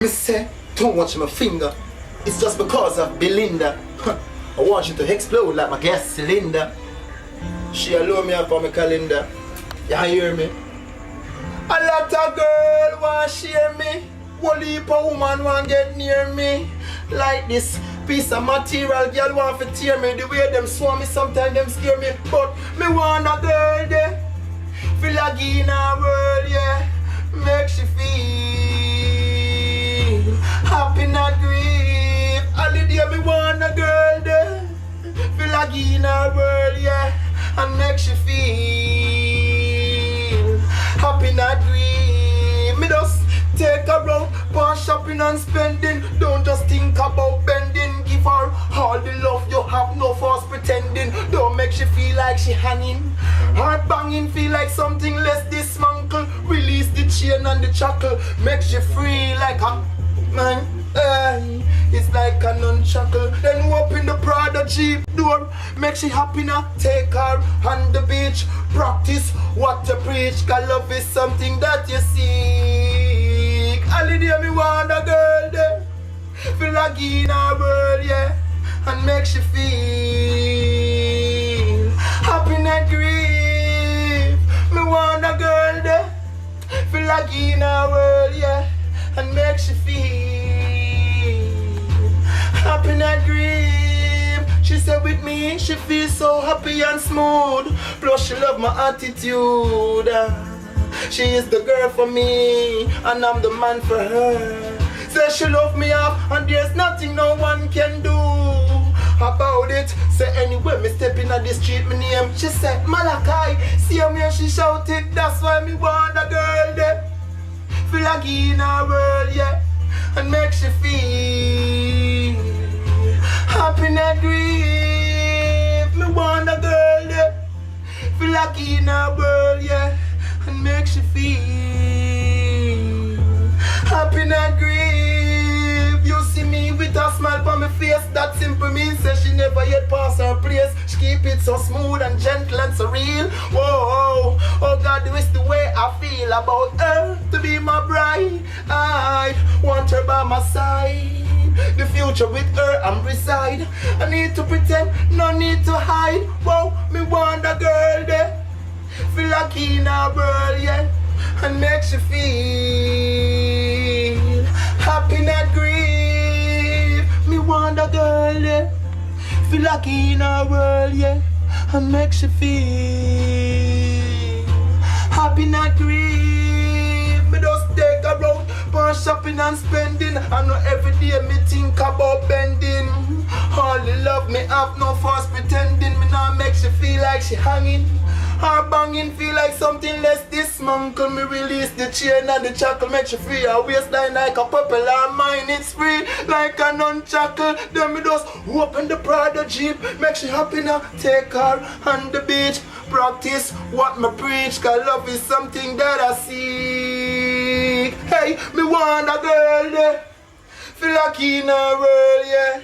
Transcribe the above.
Me say, don't watch my finger. It's just because of Belinda. I want you to explode like my gas cylinder. She alone me up on my calendar. You hear me? A lot of girl want share me. One heap of woman want get near me. Like this piece of material, girl want to tear me. The way them swarm me, sometimes them scare me. But me want a girl there. Feel like in a world, yeah. Make she feel happy, not grief. Holiday, me want a girl there. Feel like in a world, yeah. And make she feel happy, not grief. Me just take her round, for shopping and spending. Don't just think about bending. Give her all the love you have, no false pretending. Don't make she feel like she hanging. Her banging feel like something less dismantle. Release the chain and the shackle. Make she free like a man. It's like a nunchuckle. Then open the Prada Jeep door. Make she happy now. Take her on the beach. Practice what you preach. Cause love is something that you seek. Holiday me want a girl there. Feel like in a world, yeah. And make she feel happy, not grief. Me want a girl there. Feel like in a world, yeah. And make she feel happy, not grief. She said with me, she feels so happy and smooth. Plus she love my attitude. She is the girl for me, and I'm the man for her. Say she love me up, and there's nothing no one can do about it. Say anyway, me step in the street, me name. She said Malachi, see me and she shouted. That's why me want a girl there. Feel like in a world, yeah. And make she feel happy, not grief. Me want a girl there. Feel like in a world, yeah. And make she feel happy, not grief. You see me with a smile on my face. That simple means that she never yet pass her place. She keep it so smooth and gentle and so real. Whoa, oh God, this the way I feel about her to be my bride. I want her by my side. The future with her I'm reside. I need to pretend, no need to hide. Whoa, me want a girl there. Feel like in a world, yeah. And makes you feel happy, not grief. Me want a girl, yeah. Feel like in a world, yeah. And makes you feel happy, not grief. Me just take a road for shopping and spending. I know every day me think about bending. All the love me have, no false pretending. Me now makes you feel like she hanging. Her banging feel like something less dismantle. Me release the chain and the shackle. Make you free her waistline like a purple. Her mind it's free like a nunchuckle. Then me just open the Prada Jeep. Make she happy now. Take her on the beach. Practice what me preach. Cause love is something that I seek. Hey, me want a girl there. Feel like in a world, yeah.